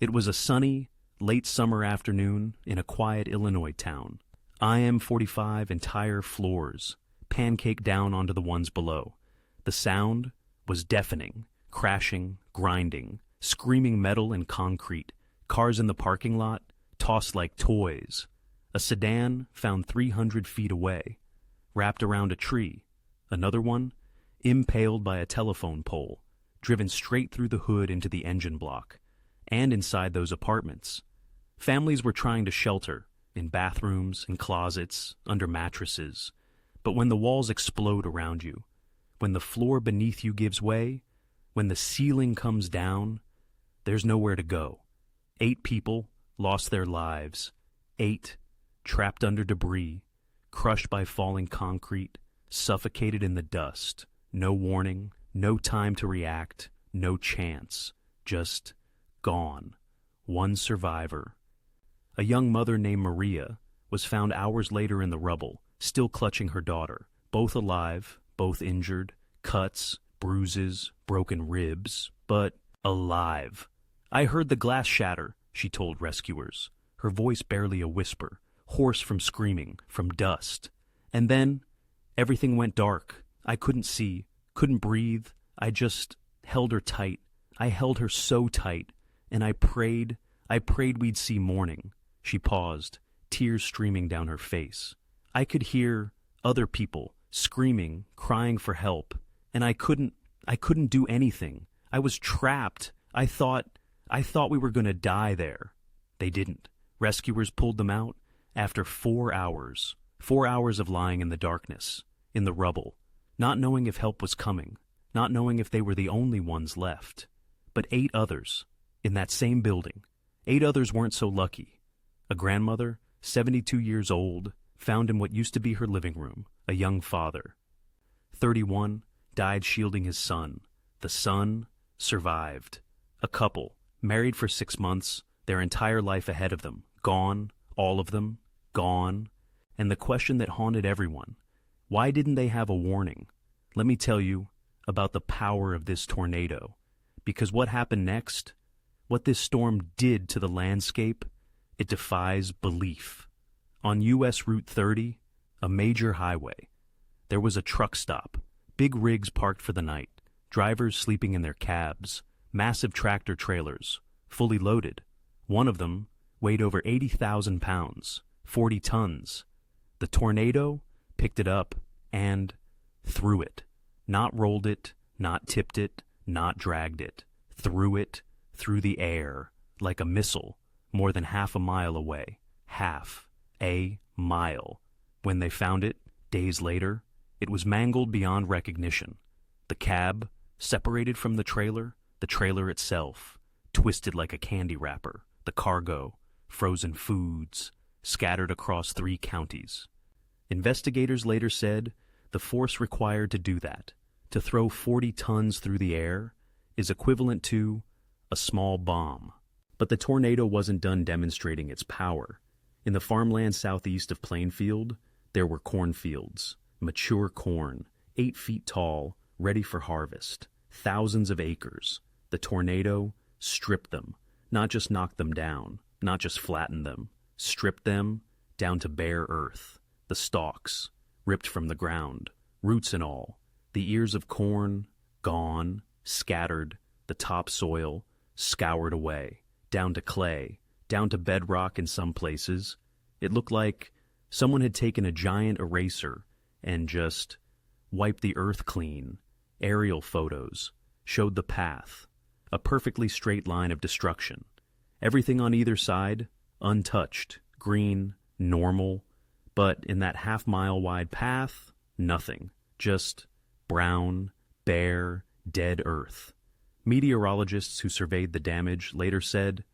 It was a sunny, late summer afternoon in a quiet Illinois town. IM-45 entire floors pancaked down onto the ones below. The sound was deafening, crashing, grinding, screaming metal and concrete. Cars in the parking lot tossed like toys. A sedan found 300 feet away, wrapped around a tree. Another one, impaled by a telephone pole, driven straight through the hood into the engine block. And inside those apartments, families were trying to shelter in bathrooms, in closets, under mattresses. But when the walls explode around you, when the floor beneath you gives way, when the ceiling comes down, there's nowhere to go. 8 people lost their lives. 8 trapped under debris, crushed by falling concrete, suffocated in the dust. No warning, no time to react, no chance. Just gone. One survivor. A young mother named Maria was found hours later in the rubble, still clutching her daughter, both alive, both injured, cuts, bruises, broken ribs, but alive. "I heard the glass shatter," she told rescuers, her voice barely a whisper, hoarse from screaming, from dust. And then everything went dark. I couldn't see, couldn't breathe. I just held her tight. I held her so tight, and I prayed we'd see morning. She paused, tears streaming down her face. I could hear other people screaming, crying for help, and I couldn't do anything. I was trapped. I thought we were going to die there. They didn't. Rescuers pulled them out after 4 hours. 4 hours of lying in the darkness, in the rubble, not knowing if help was coming, not knowing if they were the only ones left. But 8 others, in that same building, 8 others weren't so lucky. A grandmother, 72 years old, found in what used to be her living room, a young father. 31, died shielding his son. The son survived. A couple, married for 6 months, their entire life ahead of them, gone, all of them, gone. And the question that haunted everyone, why didn't they have a warning? Let me tell you about the power of this tornado. Because what happened next, what this storm did to the landscape, it defies belief. On U.S. Route 30, a major highway, there was a truck stop, big rigs parked for the night, drivers sleeping in their cabs, massive tractor trailers, fully loaded. One of them weighed over 80,000 pounds, 40 tons. The tornado picked it up and threw it. Not rolled it, not tipped it, not dragged it. Threw it through the air like a missile more than half a mile away. Half a mile. When they found it, days later, it was mangled beyond recognition. The cab, separated from the trailer itself, twisted like a candy wrapper. The cargo, frozen foods, scattered across 3 counties. Investigators later said the force required to do that, to throw 40 tons through the air, is equivalent to a small bomb. But the tornado wasn't done demonstrating its power. In the farmland southeast of Plainfield, there were cornfields, mature corn, 8 feet tall, ready for harvest, thousands of acres. The tornado stripped them, not just knocked them down, not just flattened them, stripped them down to bare earth. The stalks, ripped from the ground, roots and all. The ears of corn, gone, scattered, the topsoil, scoured away, down to clay, down to bedrock in some places. It looked like someone had taken a giant eraser and just wiped the earth clean. Aerial photos showed the path, a perfectly straight line of destruction. Everything on either side, untouched, green, normal, but in that half-mile wide path, nothing, just brown, bare, dead earth. Meteorologists who surveyed the damage later said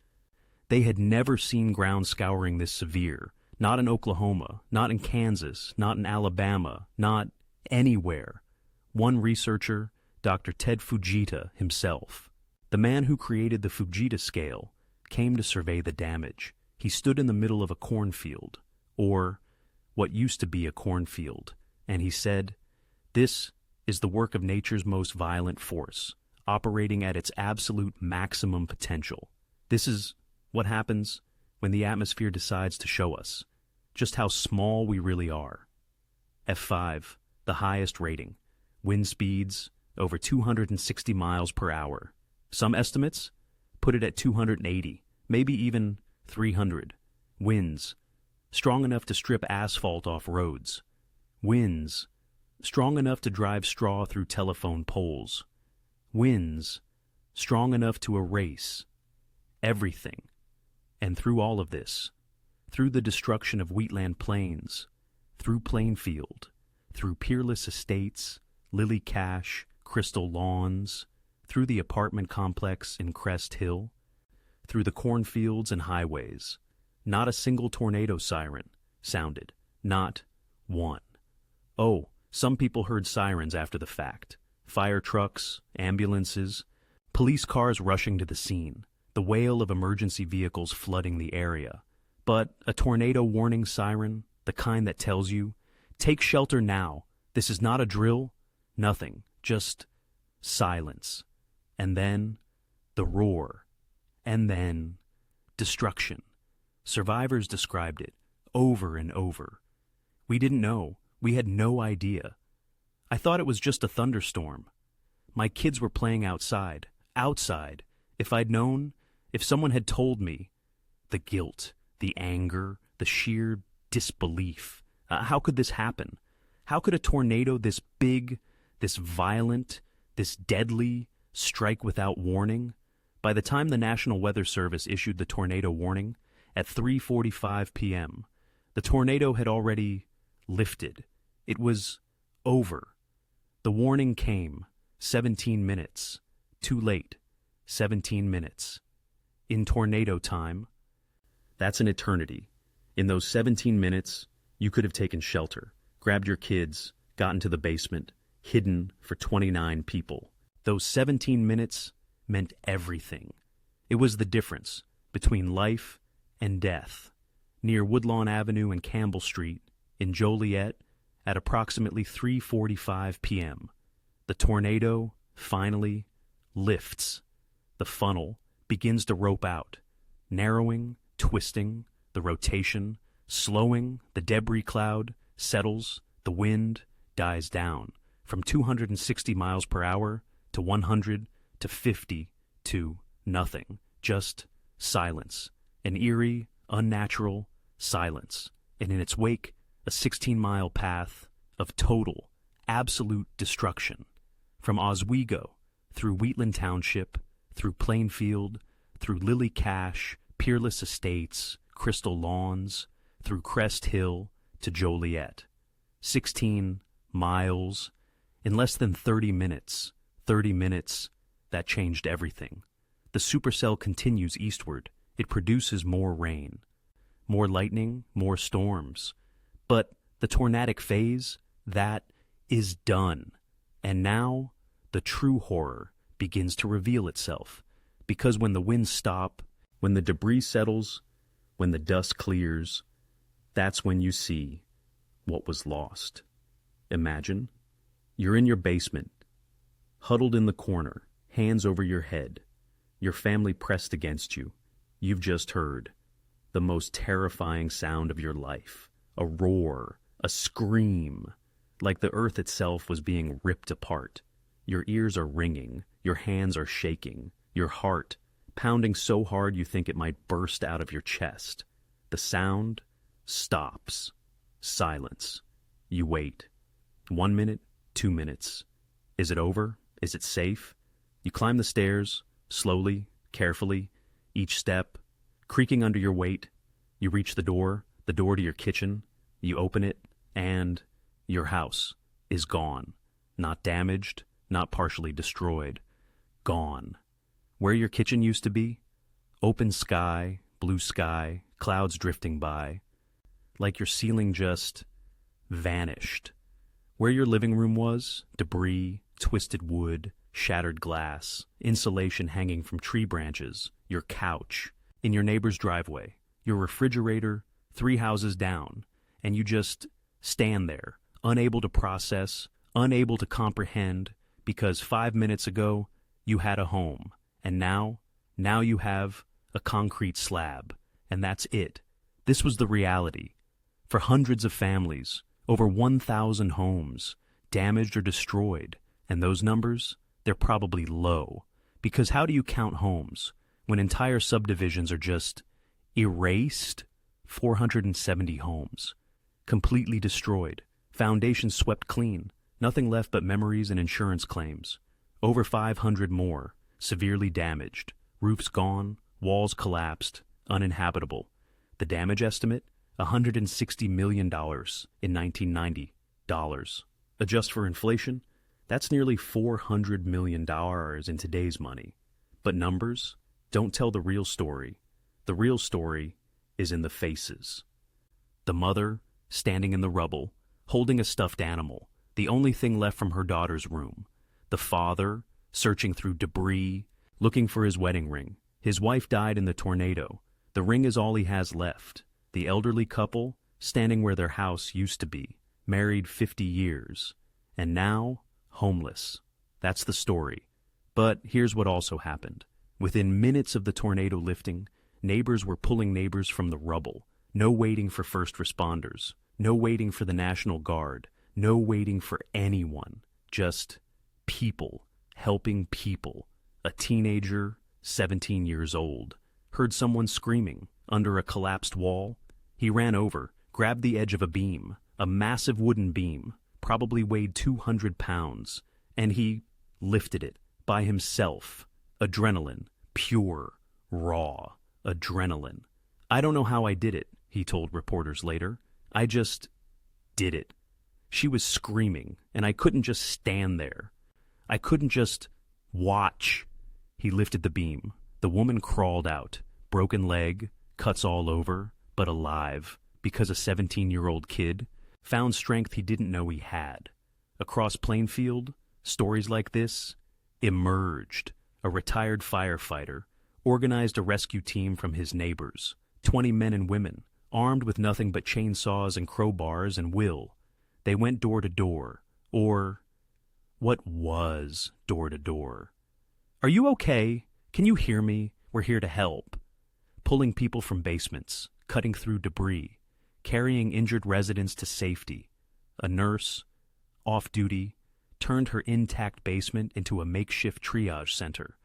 they had never seen ground scouring this severe, not in Oklahoma, not in Kansas, not in Alabama, not anywhere. One researcher, Dr. Ted Fujita himself, the man who created the Fujita scale, came to survey the damage. He stood in the middle of a cornfield, or what used to be a cornfield, and he said, "This is the work of nature's most violent force, operating at its absolute maximum potential. This is What happens when the atmosphere decides to show us just how small we really are? F5, the highest rating. Wind speeds over 260 miles per hour. Some estimates put it at 280, maybe even 300. Winds strong enough to strip asphalt off roads. Winds strong enough to drive straw through telephone poles. Winds strong enough to erase everything. And through all of this, through the destruction of Wheatland Plains, through Plainfield, through Peerless Estates, Lily Cache, Crystal Lawns, through the apartment complex in Crest Hill, through the cornfields and highways, not a single tornado siren sounded, not one. Oh, some people heard sirens after the fact. Fire trucks, ambulances, police cars rushing to the scene, the wail of emergency vehicles flooding the area. But a tornado warning siren, the kind that tells you, take shelter now, this is not a drill, nothing, just silence. And then the roar, and then destruction. Survivors described it over and over. We didn't know. We had no idea. I thought it was just a thunderstorm. My kids were playing outside. If I'd known, if someone had told me, the guilt, the anger, the sheer disbelief. How could this happen? How could a tornado this big, this violent, this deadly strike without warning? By the time the National Weather Service issued the tornado warning at 3:45 p.m., the tornado had already lifted. It was over. The warning came 17 minutes. Too late. 17 minutes. In tornado time, that's an eternity. In those 17 minutes, you could have taken shelter, grabbed your kids, gotten to the basement, hidden for 29 people. Those 17 minutes meant everything. It was the difference between life and death. Near Woodlawn Avenue and Campbell Street, in Joliet, at approximately 3:45 p.m., the tornado finally lifts. The funnel begins to rope out, narrowing, twisting, the rotation, slowing, the debris cloud settles, the wind dies down from 260 miles per hour to 100 to 50 to nothing, just silence, an eerie, unnatural silence, and in its wake, a 16-mile path of total, absolute destruction, from Oswego, through Wheatland Township, through Plainfield, through Lily Cache, Peerless Estates, Crystal Lawns, through Crest Hill to Joliet. 16 miles in less than 30 minutes. 30 minutes that changed everything. The supercell continues eastward. It produces more rain, more lightning, more storms. But the tornadic phase, that is done. And now the true horror begins to reveal itself. Because when the winds stop, when the debris settles, when the dust clears, that's when you see what was lost. Imagine you're in your basement, huddled in the corner, hands over your head, your family pressed against you. You've just heard the most terrifying sound of your life. A roar, a scream, like the earth itself was being ripped apart. Your ears are ringing, your hands are shaking, your heart pounding so hard you think it might burst out of your chest. The sound stops. Silence. You wait. 1 minute, 2 minutes. Is it over? Is it safe? You climb the stairs, slowly, carefully, each step, creaking under your weight. You reach the door to your kitchen. You open it, and your house is gone. Not damaged, not partially destroyed. Gone. Where your kitchen used to be, open sky, blue sky, clouds drifting by, like your ceiling just vanished. Where your living room was, debris, twisted wood, shattered glass, insulation hanging from tree branches, your couch, in your neighbor's driveway, your refrigerator, 3 houses down, and you just stand there, unable to process, unable to comprehend, because 5 minutes ago you had a home, and now you have a concrete slab, and that's it. This was the reality. For hundreds of families, over 1,000 homes, damaged or destroyed, and those numbers, they're probably low. Because how do you count homes when entire subdivisions are just erased? 470 homes, completely destroyed, foundations swept clean, nothing left but memories and insurance claims. Over 500 more, severely damaged, roofs gone, walls collapsed, uninhabitable. The damage estimate? $160 million in 1990 dollars. Adjust for inflation? That's nearly $400 million in today's money. But numbers don't tell the real story. The real story is in the faces. The mother, standing in the rubble, holding a stuffed animal, the only thing left from her daughter's room. The father, searching through debris, looking for his wedding ring. His wife died in the tornado. The ring is all he has left. The elderly couple, standing where their house used to be, married 50 years, and now homeless. That's the story. But here's what also happened. Within minutes of the tornado lifting, neighbors were pulling neighbors from the rubble. No waiting for first responders. No waiting for the National Guard. No waiting for anyone. Just people helping people. A teenager, 17 years old, heard someone screaming under a collapsed wall. He ran over, grabbed the edge of a beam, a massive wooden beam, probably weighed 200 pounds, and he lifted it by himself. Adrenaline, pure, raw adrenaline. I don't know how I did it, he told reporters later. I just did it. She was screaming, and I couldn't just stand there. I couldn't just watch. He lifted the beam. The woman crawled out, broken leg, cuts all over, but alive, because a 17-year-old kid found strength he didn't know he had. Across Plainfield, stories like this emerged. A retired firefighter organized a rescue team from his neighbors, 20 men and women, armed with nothing but chainsaws and crowbars and will. They went door to door, or what was door to door. Are you okay? Can you hear me? We're here to help. Pulling people from basements, cutting through debris, carrying injured residents to safety. A nurse, off-duty, turned her intact basement into a makeshift triage center,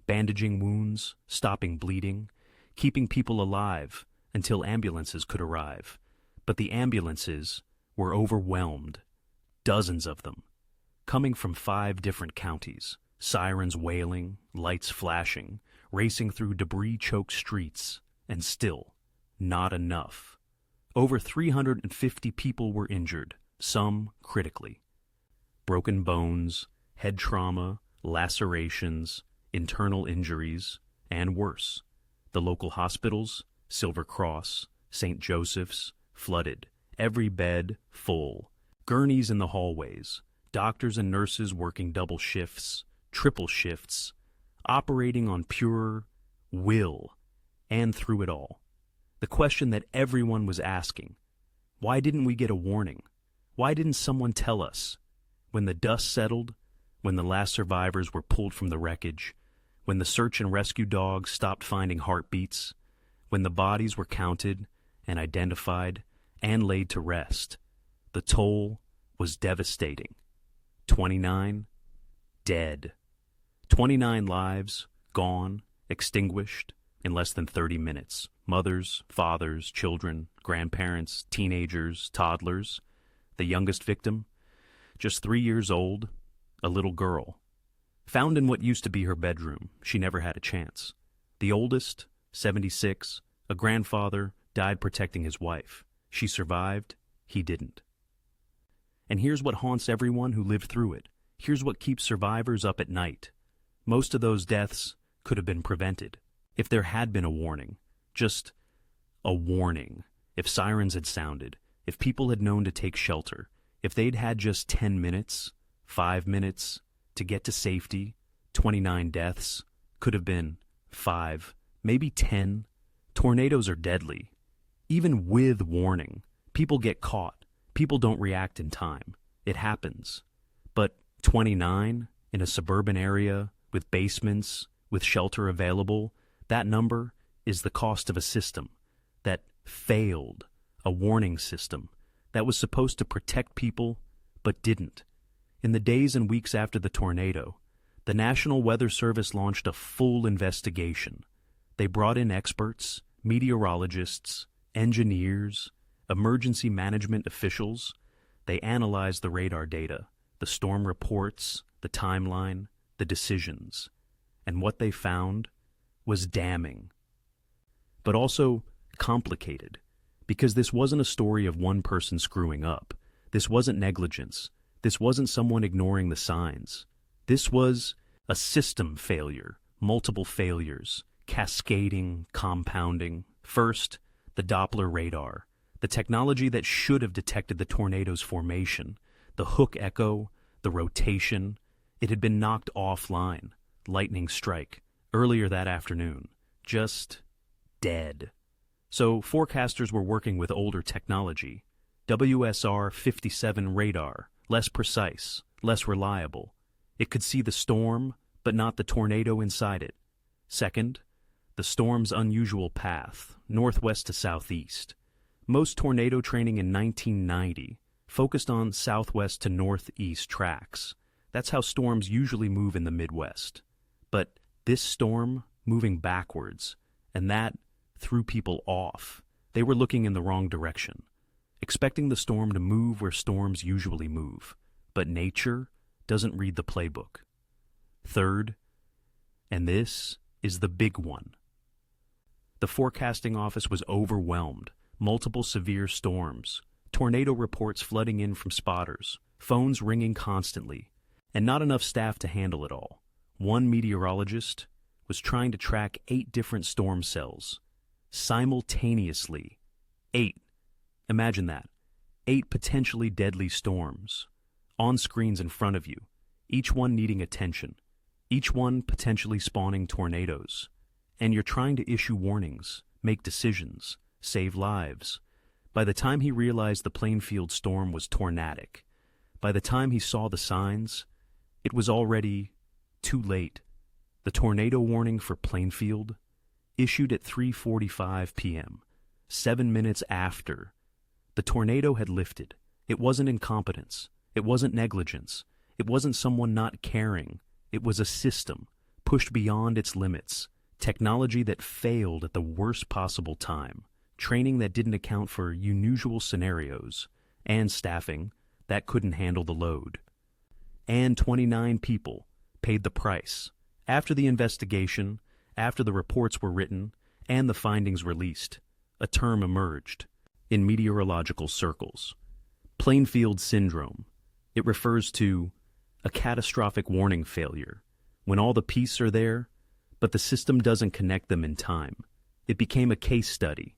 bandaging wounds, stopping bleeding, keeping people alive until ambulances could arrive. But the ambulances were overwhelmed, dozens of them, coming from 5 different counties, sirens wailing, lights flashing, racing through debris-choked streets, and still not enough. Over 350 people were injured, some critically. Broken bones, head trauma, lacerations, internal injuries, and worse. The local hospitals, Silver Cross, St. Joseph's, flooded, every bed full. Gurneys in the hallways, doctors and nurses working double shifts, triple shifts, operating on pure will, and through it all. The question that everyone was asking, why didn't we get a warning? Why didn't someone tell us? When the dust settled, when the last survivors were pulled from the wreckage, when the search and rescue dogs stopped finding heartbeats, when the bodies were counted and identified and laid to rest, the toll was devastating. 29 dead. 29 lives gone, extinguished in less than 30 minutes. Mothers, fathers, children, grandparents, teenagers, toddlers. The youngest victim, just 3 years old, a little girl. Found in what used to be her bedroom, she never had a chance. The oldest, 76, a grandfather, died protecting his wife. She survived, he didn't. And here's what haunts everyone who lived through it. Here's what keeps survivors up at night. Most of those deaths could have been prevented if there had been a warning. Just a warning. If sirens had sounded, if people had known to take shelter, if they'd had just 10 minutes, 5 minutes to get to safety, 29 deaths could have been 5, maybe 10. Tornadoes are deadly. Even with warning, people get caught. People don't react in time. It happens. But 29 in a suburban area with basements, with shelter available, that number is the cost of a system that failed, a warning system that was supposed to protect people but didn't. In the days and weeks after the tornado, the National Weather Service launched a full investigation. They brought in experts, meteorologists, engineers, emergency management officials. They analyzed the radar data, the storm reports, the timeline, the decisions. And what they found was damning. But also complicated, because this wasn't a story of one person screwing up. This wasn't negligence. This wasn't someone ignoring the signs. This was a system failure, multiple failures, cascading, compounding. First, the Doppler radar, the technology that should have detected the tornado's formation, the hook echo, the rotation. It had been knocked offline, lightning strike, earlier that afternoon. Just dead. So forecasters were working with older technology. WSR 57 radar, less precise, less reliable. It could see the storm, but not the tornado inside it. Second, the storm's unusual path, northwest to southeast. Most tornado training in 1990 focused on southwest to northeast tracks. That's how storms usually move in the Midwest. But this storm moving backwards, and that threw people off. They were looking in the wrong direction, expecting the storm to move where storms usually move. But nature doesn't read the playbook. Third, and this is the big one. The forecasting office was overwhelmed. Multiple severe storms, tornado reports flooding in from spotters, phones ringing constantly, and not enough staff to handle it all. One meteorologist was trying to track 8 different storm cells simultaneously. 8. Imagine that. 8 potentially deadly storms on screens in front of you, each one needing attention, each one potentially spawning tornadoes. And you're trying to issue warnings, make decisions, save lives. By the time he realized the Plainfield storm was tornadic, by the time he saw the signs, it was already too late. The tornado warning for Plainfield, issued at 3:45 p.m., 7 minutes after the tornado had lifted. It wasn't incompetence. It wasn't negligence. It wasn't someone not caring. It was a system pushed beyond its limits, technology that failed at the worst possible time, training that didn't account for unusual scenarios, and staffing that couldn't handle the load. And 29 people paid the price. After the investigation, after the reports were written, and the findings released, a term emerged in meteorological circles. Plainfield syndrome. It refers to a catastrophic warning failure, when all the pieces are there, but the system doesn't connect them in time. It became a case study,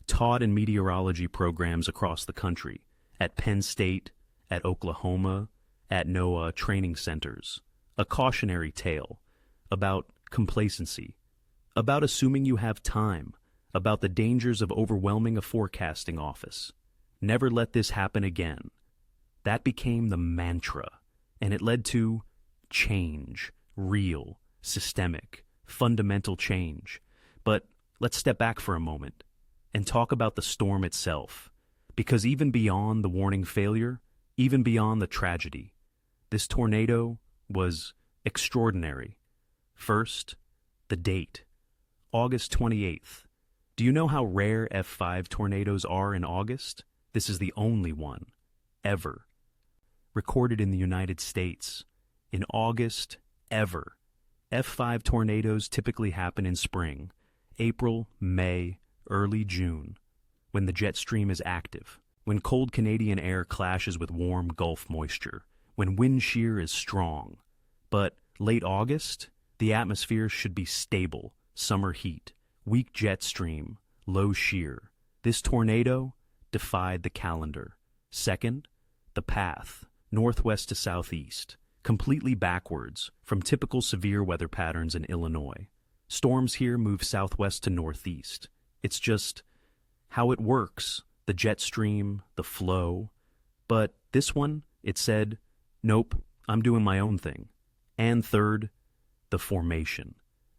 taught in meteorology programs across the country, at Penn State, at Oklahoma, at NOAA training centers. A cautionary tale about complacency, about assuming you have time, about the dangers of overwhelming a forecasting office. Never let this happen again. That became the mantra, and it led to change, real, systemic, fundamental change. But let's step back for a moment and talk about the storm itself, because even beyond the warning failure, even beyond the tragedy, this tornado was extraordinary. First, the date, August 28th. Do you know how rare F5 tornadoes are in August? This is the only one, ever, recorded in the United States. In August, ever. F5 tornadoes typically happen in spring, April, May, early June, when the jet stream is active, when cold Canadian air clashes with warm Gulf moisture, when wind shear is strong. But late August, the atmosphere should be stable, summer heat, weak jet stream, low shear. This tornado defied the calendar. Second, the path, northwest to southeast, completely backwards from typical severe weather patterns in Illinois. Storms here move southwest to northeast. It's just how it works, the jet stream, the flow. But this one, it said, nope, I'm doing my own thing. And third, the formation.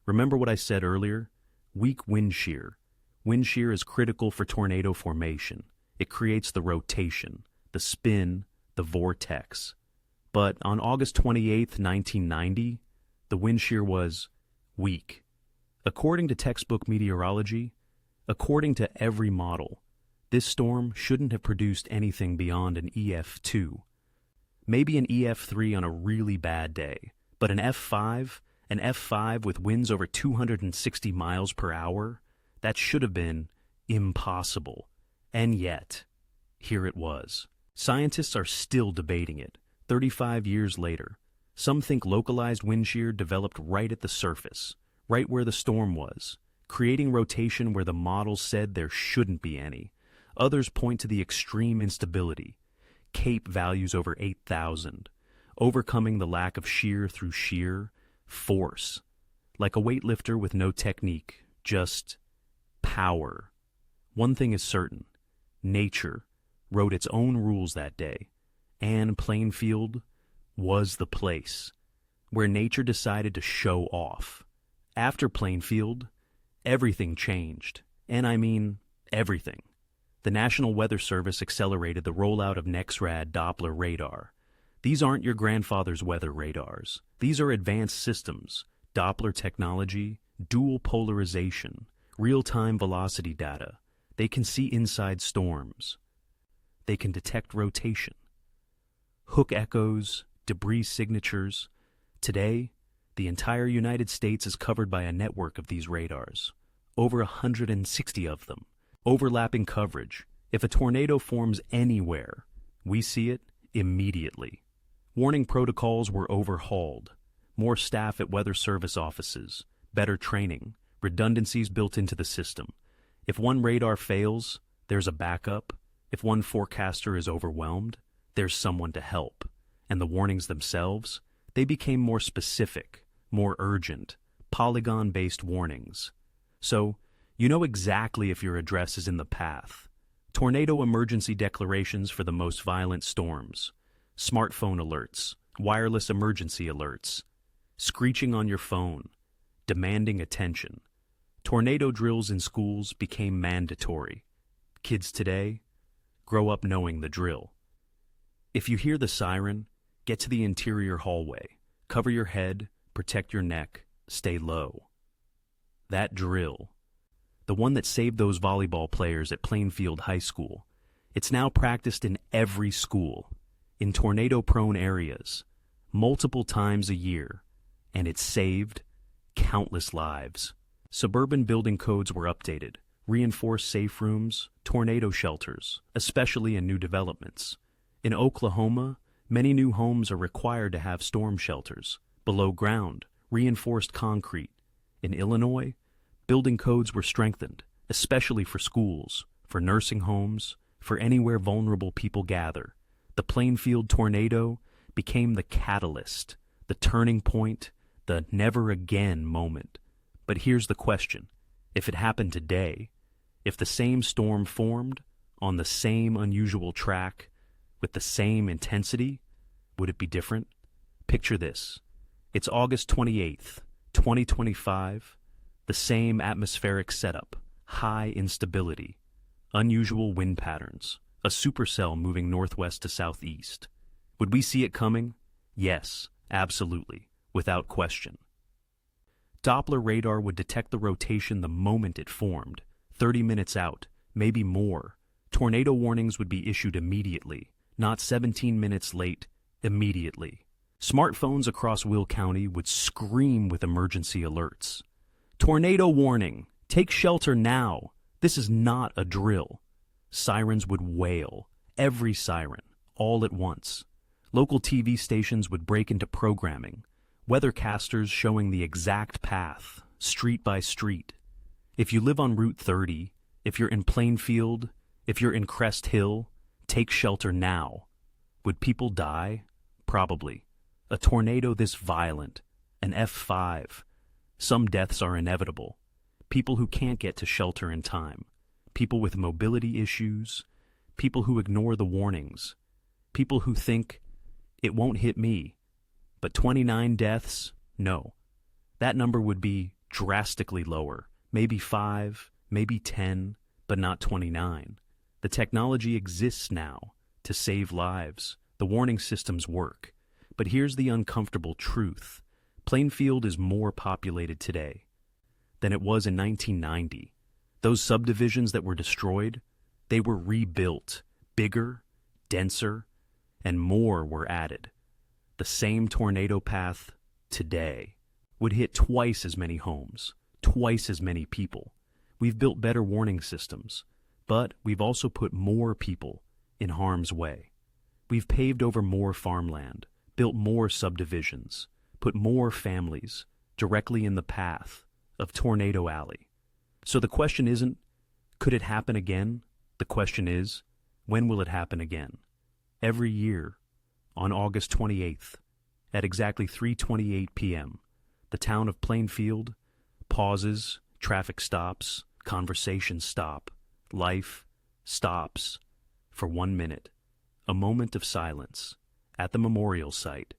Remember what I said earlier? Weak wind shear. Wind shear is critical for tornado formation. It creates the rotation, the spin, the vortex. But on August 28, 1990, the wind shear was weak. According to textbook meteorology, according to every model, this storm shouldn't have produced anything beyond an EF2. Maybe an EF3 on a really bad day, but an F5 with winds over 260 miles per hour, that should have been impossible. And yet, here it was. Scientists are still debating it, 35 years later. Some think localized wind shear developed right at the surface, right where the storm was, creating rotation where the models said there shouldn't be any. Others point to the extreme instability, Cape values over 8,000, overcoming the lack of shear through sheer force, like a weightlifter with no technique, just power. One thing is certain, nature wrote its own rules that day, and Plainfield was the place where nature decided to show off. After Plainfield, everything changed, and I mean everything. The National Weather Service accelerated the rollout of NEXRAD Doppler radar. These aren't your grandfather's weather radars. These are advanced systems, Doppler technology, dual polarization, real-time velocity data. They can see inside storms. They can detect rotation. Hook echoes, debris signatures. Today, the entire United States is covered by a network of these radars, over 160 of them. Overlapping coverage. If a tornado forms anywhere, we see it immediately. Warning protocols were overhauled. More staff at Weather Service offices, better training, redundancies built into the system. If one radar fails, there's a backup. If one forecaster is overwhelmed, there's someone to help. And the warnings themselves, they became more specific, more urgent, polygon-based warnings. So, you know exactly if your address is in the path. Tornado emergency declarations for the most violent storms. Smartphone alerts, wireless emergency alerts. Screeching on your phone, demanding attention. Tornado drills in schools became mandatory. Kids today grow up knowing the drill. If you hear the siren, get to the interior hallway. Cover your head, protect your neck, stay low. That drill, the one that saved those volleyball players at Plainfield High School, it's now practiced in every school, in tornado-prone areas, multiple times a year, and it saved countless lives. Suburban building codes were updated, reinforced safe rooms, tornado shelters, especially in new developments. In Oklahoma, many new homes are required to have storm shelters, below ground, reinforced concrete. In Illinois, building codes were strengthened, especially for schools, for nursing homes, for anywhere vulnerable people gather. The Plainfield tornado became the catalyst, the turning point, the never again moment. But here's the question. If it happened today, if the same storm formed, on the same unusual track, with the same intensity, would it be different? Picture this. It's August 28th, 2025, the same atmospheric setup, high instability, unusual wind patterns, a supercell moving northwest to southeast. Would we see it coming? Yes, absolutely, without question. Doppler radar would detect the rotation the moment it formed, 30 minutes out, maybe more. Tornado warnings would be issued immediately, not 17 minutes late, immediately. Smartphones across Will County would scream with emergency alerts. Tornado warning! Take shelter now! This is not a drill. Sirens would wail, every siren, all at once. Local TV stations would break into programming, weathercasters showing the exact path, street by street. If you live on Route 30, if you're in Plainfield, if you're in Crest Hill, take shelter now. Would people die? Probably. A tornado this violent, an F5. Some deaths are inevitable. People who can't get to shelter in time. People with mobility issues. People who ignore the warnings. People who think, it won't hit me. But 29 deaths? No. That number would be drastically lower, Maybe 5, maybe 10, but not 29. The technology exists now to save lives. The warning systems work. But here's the uncomfortable truth. Plainfield is more populated today than it was in 1990. Those subdivisions that were destroyed, they were rebuilt, bigger, denser, and more were added. The same tornado path today would hit twice as many homes, twice as many people. We've built better warning systems, but we've also put more people in harm's way. We've paved over more farmland, built more subdivisions, put more families directly in the path of Tornado Alley. So the question isn't, could it happen again? The question is, when will it happen again? Every year, on August 28th, at exactly 3:28 p.m., the town of Plainfield pauses, traffic stops, conversations stop, life stops for 1 minute, a moment of silence at the memorial site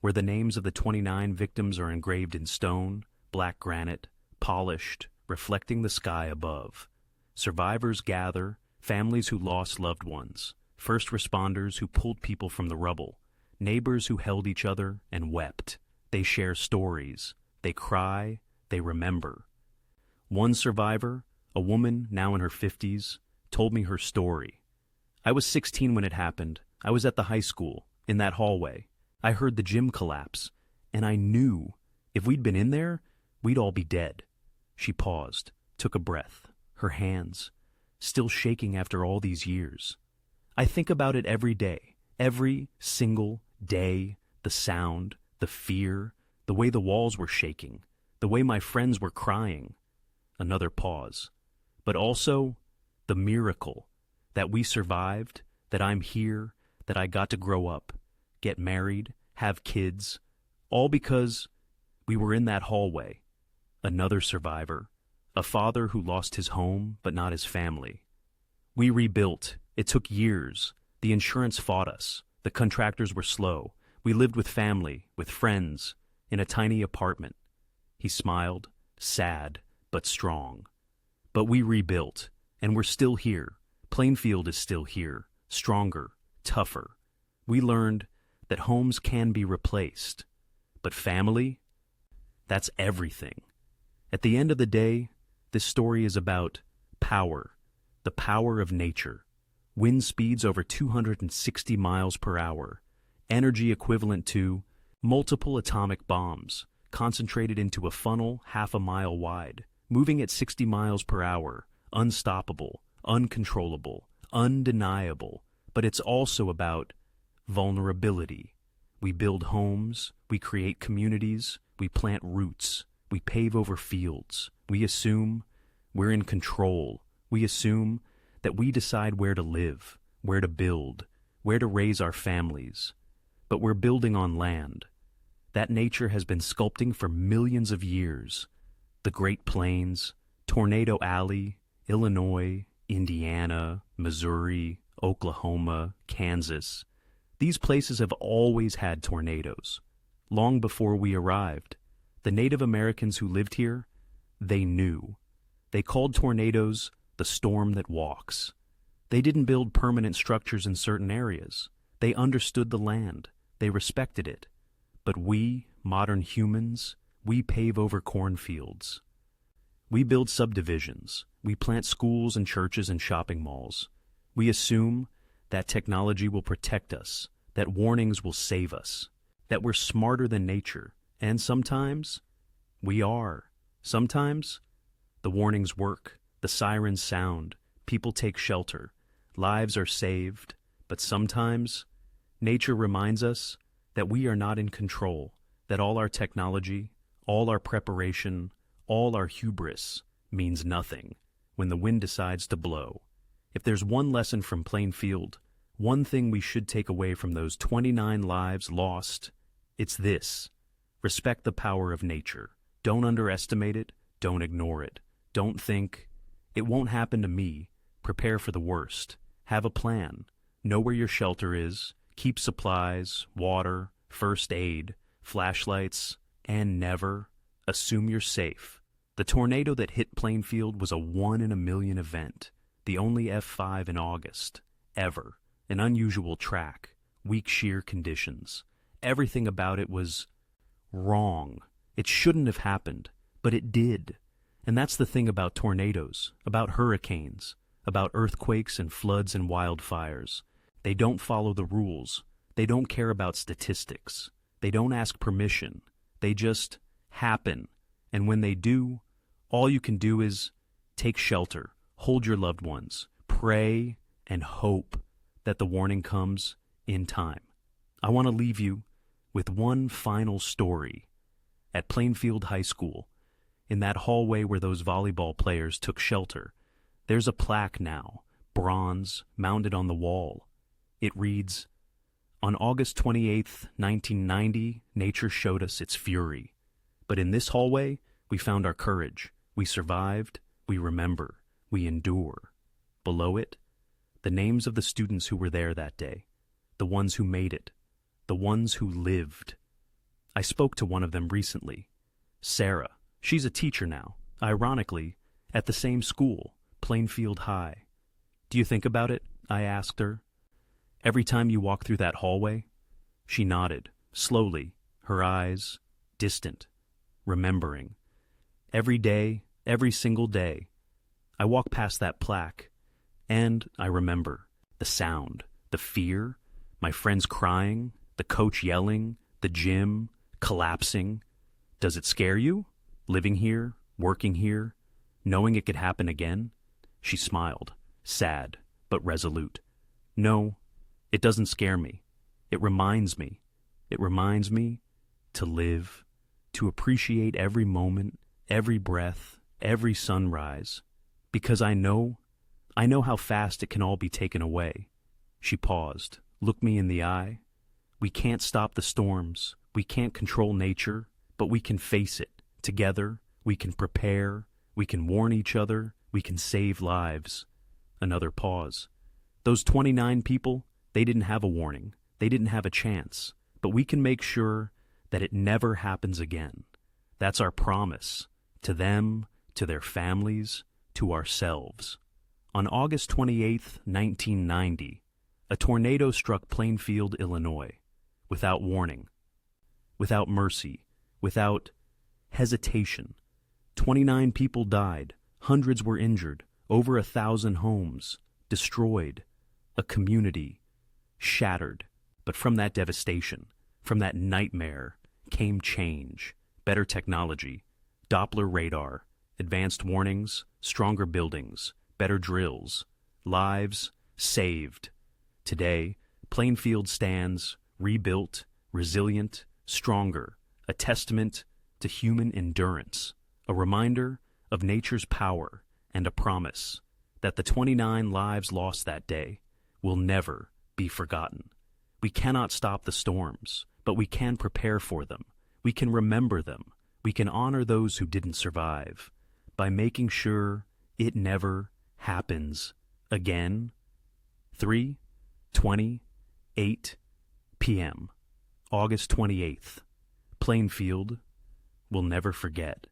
where the names of the 29 victims are engraved in stone, black granite, polished, reflecting the sky above. Survivors gather, families who lost loved ones, first responders who pulled people from the rubble, neighbors who held each other and wept. They share stories, they cry, they remember. One survivor, a woman now in her 50s, told me her story. I was 16 when it happened. I was at the high school, in that hallway. I heard the gym collapse, and I knew if we'd been in there, we'd all be dead. She paused, took a breath, her hands still shaking after all these years. I think about it every day, every single day, the sound, the fear, the way the walls were shaking, the way my friends were crying. Another pause. But also the miracle that we survived, that I'm here, that I got to grow up, get married, have kids, all because we were in that hallway. Another survivor, a father who lost his home but not his family. We rebuilt. It took years. The insurance fought us. The contractors were slow. We lived with family, with friends, in a tiny apartment. He smiled, sad but strong. But we rebuilt, and we're still here. Plainfield is still here, stronger, tougher. We learned that homes can be replaced, but family, that's everything. At the end of the day, this story is about power, the power of nature. Wind speeds over 260 miles per hour, energy equivalent to multiple atomic bombs concentrated into a funnel half a mile wide, moving at 60 miles per hour, unstoppable, uncontrollable, undeniable. But it's also about vulnerability. We build homes, we create communities, we plant roots, we pave over fields. We assume we're in control. We assume that we decide where to live, where to build, where to raise our families. But we're building on land that nature has been sculpting for millions of years. The Great Plains, Tornado Alley, Illinois, Indiana, Missouri, Oklahoma, Kansas. These places have always had tornadoes. Long before we arrived, the Native Americans who lived here, they knew. They called tornadoes the storm that walks. They didn't build permanent structures in certain areas. They understood the land. They respected it. But we, modern humans, we pave over cornfields. We build subdivisions. We plant schools and churches and shopping malls. We assume that technology will protect us, that warnings will save us, that we're smarter than nature. And sometimes we are. Sometimes the warnings work, the sirens sound, people take shelter, lives are saved. But sometimes nature reminds us that we are not in control, that all our technology, all our preparation, all our hubris means nothing when the wind decides to blow. If there's one lesson from Plainfield, one thing we should take away from those 29 lives lost, it's this. Respect the power of nature. Don't underestimate it. Don't ignore it. Don't think, it won't happen to me. Prepare for the worst. Have a plan. Know where your shelter is. Keep supplies, water, first aid, flashlights, and never assume you're safe. The The tornado that hit Plainfield was a 1 in a million event, the only F5 in August, ever. An unusual track, weak shear conditions. Everything about it was wrong. It shouldn't have happened, but it did. And that's the thing about tornadoes, about hurricanes, about earthquakes and floods and wildfires. They don't follow the rules. They don't care about statistics. They don't ask permission. They just happen. And when they do, all you can do is take shelter, hold your loved ones, pray, and hope that the warning comes in time. I want to leave you with one final story. At Plainfield High School, in that hallway where those volleyball players took shelter, there's a plaque now, bronze, mounted on the wall. It reads, "On August 28th, 1990, nature showed us its fury. But in this hallway, we found our courage. We survived, we remember, we endure." Below it, the names of the students who were there that day, the ones who made it, the ones who lived. I spoke to one of them recently, Sarah. She's a teacher now, ironically, at the same school, Plainfield High. "Do you think about it?" I asked her. "Every time you walk through that hallway?" She nodded, slowly, her eyes distant, remembering. Every day, every single day, I walk past that plaque, and I remember the sound, the fear, my friends crying, the coach yelling, the gym collapsing. Does it scare you? Living here, working here, knowing it could happen again? She smiled, sad but resolute. "No, it doesn't scare me. It reminds me. It reminds me to live, to appreciate every moment, every breath, every sunrise, because I know how fast it can all be taken away." She paused, looked me in the eye. "We can't stop the storms. We can't control nature, but we can face it. Together, we can prepare, we can warn each other, we can save lives." Another pause. "Those 29 people, they didn't have a warning. They didn't have a chance. But we can make sure that it never happens again. That's our promise. To them, to their families, to ourselves." On August 28th, 1990, a tornado struck Plainfield, Illinois, without warning, without mercy, without hesitation. 29 people died, hundreds were injured, over 1,000 homes destroyed, a community shattered. But from that devastation, from that nightmare, came change, better technology, Doppler radar, advanced warnings, stronger buildings, better drills, lives saved. Today, Plainfield stands rebuilt, resilient, stronger, a testament to human endurance, a reminder of nature's power, and a promise that the 29 lives lost that day will never be forgotten. We cannot stop the storms, but we can prepare for them. We can remember them. We can honor those who didn't survive by making sure it never happens again. 3:28 p.m., August 28th. Plainfield will never forget.